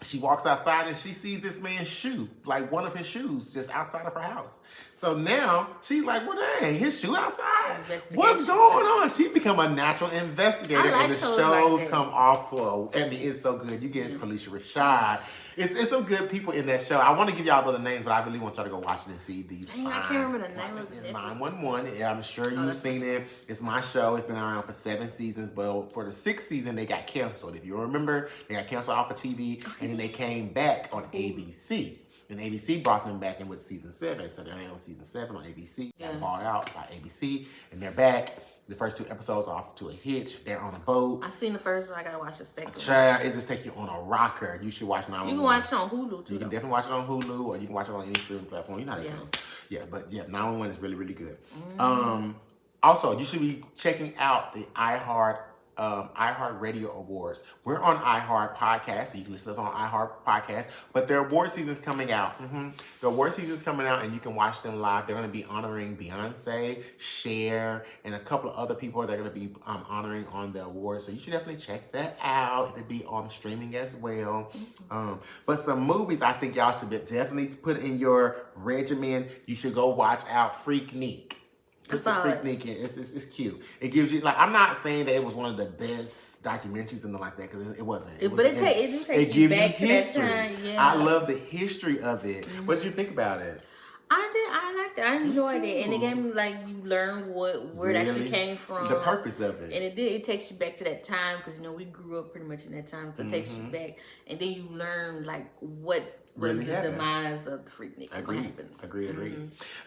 she walks outside and she sees this man's shoe, like one of his shoes, just outside of her house. So now she's like, well, dang, his shoe outside? What's going on? She become a natural investigator, and the shows come off for, it's so good. You get Felicia Rashad. It's some good people in that show. I want to give y'all other names, but I really want y'all to go watch it and see these. Dang, I can't remember the name of it. It's 911. I'm sure you've seen it. It's my show. It's been around for 7 seasons, but for the 6th season, they got canceled. If you remember, they got canceled off of TV, and then they came back on ABC. And ABC brought them back in with season 7. So they're on season 7 on ABC. Got bought out by ABC, and they're back. The first 2 episodes are off to a hitch. They're on a boat. I seen the first one. I gotta watch the second one. Child, it just take you on a rocker. You should watch 911. You can watch it on Hulu too. You can definitely watch it on Hulu, or you can watch it on any streaming platform. You know how that goes. Yeah, but 911 is really, really good. Also, you should be checking out the iHeartRadio Awards. We're on iHeart Podcast, so you can listen to us on iHeart Podcast. But their award season's coming out. The award season's coming out, and you can watch them live. They're going to be honoring Beyonce, Cher, and a couple of other people they're going to be honoring on the awards. So you should definitely check that out. It'll be on streaming as well. But some movies I think y'all should definitely put in your regimen. You should go watch out Freaknik. Put the Freaknik in. It's cute. It gives you, like, I'm not saying that it was one of the best documentaries and something like that, because it wasn't. It gives you history. I love the history of it. What did you think about it? I liked liked it. I enjoyed it, and it gave me like you learn where it actually came from, the purpose of it, and it takes you back to that time because we grew up pretty much in that time, so it takes you back, and then you learn like what was really the demise of the freak nigga. Agreed.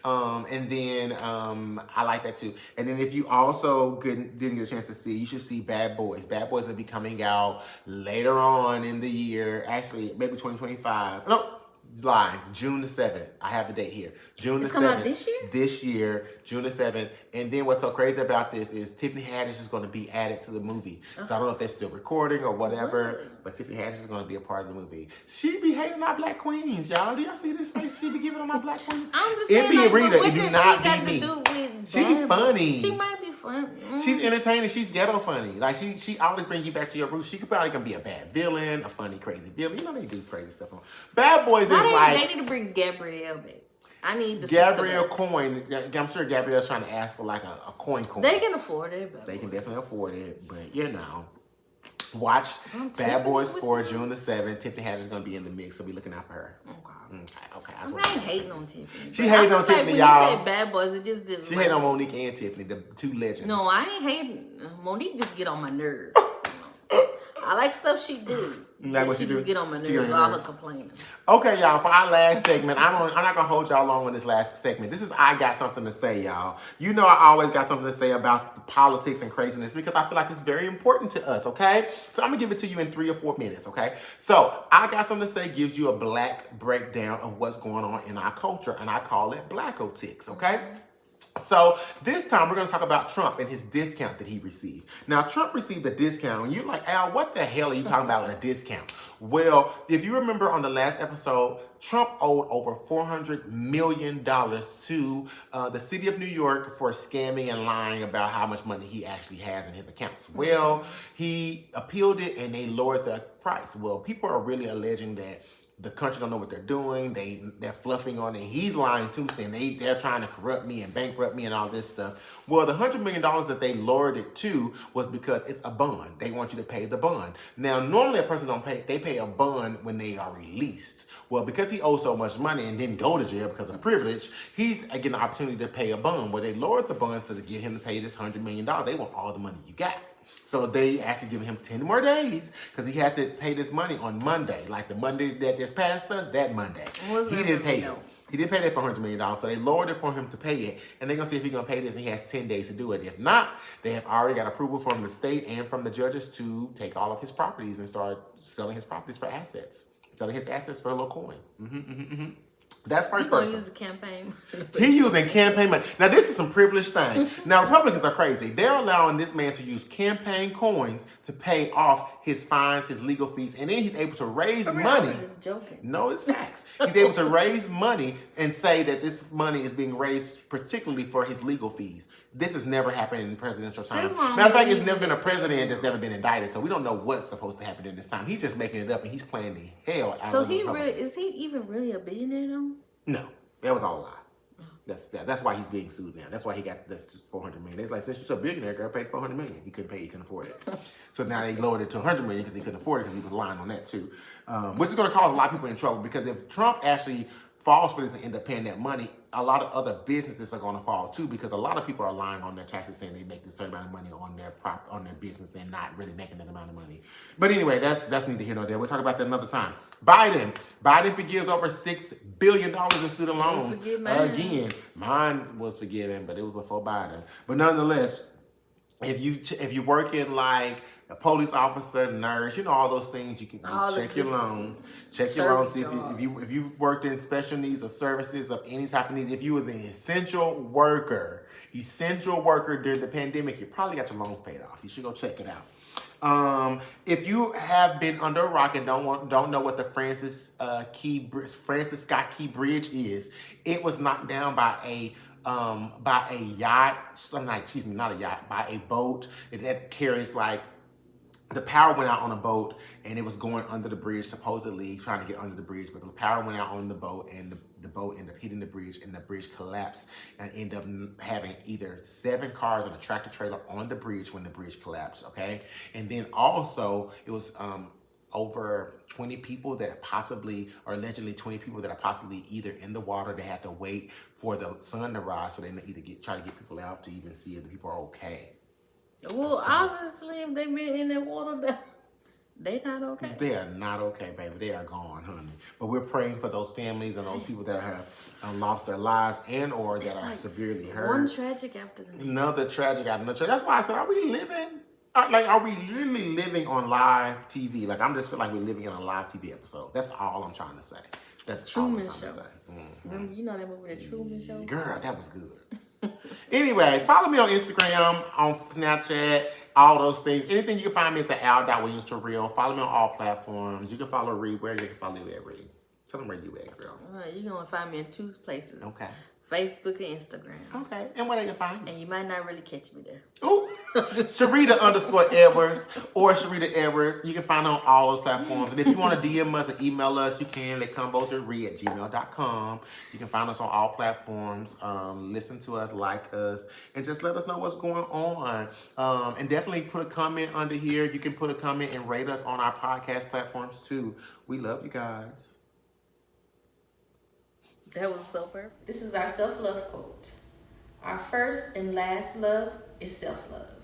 And then I like that too. And then if you also didn't get a chance to see, you should see Bad Boys. Bad Boys will be coming out later on in the year, actually maybe 2025. No. Lying, June the 7th. I have the date here. June the 7th. Coming out this year? This year, June the 7th. And then what's so crazy about this is Tiffany Haddish is going to be added to the movie. So I don't know if they're still recording or whatever, but Tiffany Haddish is going to be a part of the movie. She be hating our black queens, y'all. Do y'all see this face she be giving on our black queens? I'm just saying, like, Rita, what it do does not she got be to do with She be funny. She might be funny. She's entertaining. She's ghetto funny. Like she always bring you back to your roots. She could probably gonna be a bad villain, a funny, crazy villain. You know they do crazy stuff on Bad Boys. They need to bring Gabrielle back. I need the Gabrielle coin. I'm sure Gabrielle's trying to ask for like a coin. They can afford it. They can definitely afford it, but you know. Watch Bad Boys 4 June the 7th. Tiffany Haddish is gonna be in the mix, so be looking out for her. Okay. I ain't hating on Tiffany. She hating on Tiffany, y'all. When you said Bad Boys, it just didn't. She hating on Monique and Tiffany, the two legends. No, I ain't hating. Monique just get on my nerves. I like stuff she do. She just get on my nerves. All her complaining. Okay, y'all. For our last segment, I'm not gonna hold y'all long on this last segment. This is I got something to say, y'all. You know I always got something to say about politics and craziness because I feel like it's very important to us. Okay, so I'm gonna give it to you in 3 or 4 minutes. Okay, so I got something to say gives you a black breakdown of what's going on in our culture, and I call it Blackotics. Okay. So this time we're going to talk about Trump and his discount that he received. Now, Trump received a discount, and you're like, Al, what the hell are you talking about with a discount? Well, if you remember on the last episode, Trump owed over $400 million to the city of New York for scamming and lying about how much money he actually has in his accounts. Well, he appealed it, and they lowered the price. Well, people are really alleging that the country don't know what they're doing. They're fluffing on it. He's lying too, saying they're trying to corrupt me and bankrupt me and all this stuff. Well, the $100 million that they lowered it to was because it's a bond. They want you to pay the bond. Now, normally a person don't pay. They pay a bond when they are released. Well, because he owed so much money and didn't go to jail because of privilege, he's getting the opportunity to pay a bond. Well, they lowered the bond to get him to pay this $100 million. They want all the money you got. So they actually giving him 10 more days because he had to pay this money on Monday. Like the Monday that just passed us, that Monday. He didn't pay it. He didn't pay that for $100 million. So they lowered it for him to pay it. And they're going to see if he's going to pay this. And he has 10 days to do it. If not, they have already got approval from the state and from the judges to take all of his properties and start selling his properties for assets. Selling his assets for a little coin. That's first person. Use the campaign. He using campaign money. Now, this is some privileged thing. Now, Republicans are crazy. They're allowing this man to use campaign coins to pay off his fines, his legal fees, and then he's able to raise money. I was just joking. No, it's facts. He's able to raise money and say that this money is being raised particularly for his legal fees. This has never happened in presidential time. Matter of fact, it's never been a president that's never been indicted, so we don't know what's supposed to happen in this time. He's just making it up, and he's playing the hell out of it. So is he even really a billionaire though? No, that was all a lie. That's why he's being sued now. That's why he got this $400 million. It's like, since you're a billionaire, girl, paid $400 million. He couldn't pay, he couldn't afford it. So now they lowered it to $100 million because he couldn't afford it because he was lying on that too. Which is going to cause a lot of people in trouble because if Trump actually falls for this and end up paying that money, a lot of other businesses are going to fall too because a lot of people are lying on their taxes saying they make this certain amount of money on their business and not really making that amount of money. But anyway, that's neither here nor there. We'll talk about that another time. Biden forgives over $6 billion in student loans. Again, mine was forgiven, but it was before Biden. But nonetheless, if you work in like a police officer, nurse, you know, all those things, you can check your loans. Check your loans. See if you worked in special needs or services of any type of needs. If you was an essential worker during the pandemic, you probably got your loans paid off. You should go check it out. If you have been under a rock and don't know what the Francis Scott Key Bridge is, it was knocked down by a yacht. Not a yacht, by a boat that carries like. The power went out on a boat and it was going under the bridge, supposedly trying to get under the bridge, but the power went out on the boat and the boat ended up hitting the bridge and the bridge collapsed and ended up having either 7 cars and a tractor trailer on the bridge when the bridge collapsed, okay? And then also it was over 20 people that possibly, or allegedly 20 people that are possibly either in the water. They had to wait for the sun to rise, so they either try to get people out to even see if the people are okay. Well, so, obviously, if they've been in that water, they're not okay. They are not okay, baby. They are gone, honey. But we're praying for those families and those people that have lost their lives and or that are severely hurt. One tragic after the next. Another tragic after another. That's why I said, are we living? Are we literally living on live TV? Like, I'm just feel like we're living in a live TV episode. That's all I'm trying to say. That's Truman all I'm trying Show. to say. Remember, you know that movie, The Truman Show? Girl, that was good. Anyway, follow me on Instagram, on Snapchat, all those things. Anything you can find me is at al.williams4real. Follow me on all platforms. You can follow Reed where you can follow you at Reed. Tell them where you at, girl. You're going to find me in 2 places. Okay. Facebook and Instagram. Okay. And where they can find me? And you might not really catch me there. Ooh. Sharita_Edwards or Sharita Edwards. You can find her on all those platforms. And if you want to DM us or email us, you can at convos@gmail.com. You can find us on all platforms. Listen to us, like us, and just let us know what's going on. And definitely put a comment under here. You can put a comment and rate us on our podcast platforms too. We love you guys. That was so perfect. This is our self-love quote. Our first and last love is self-love.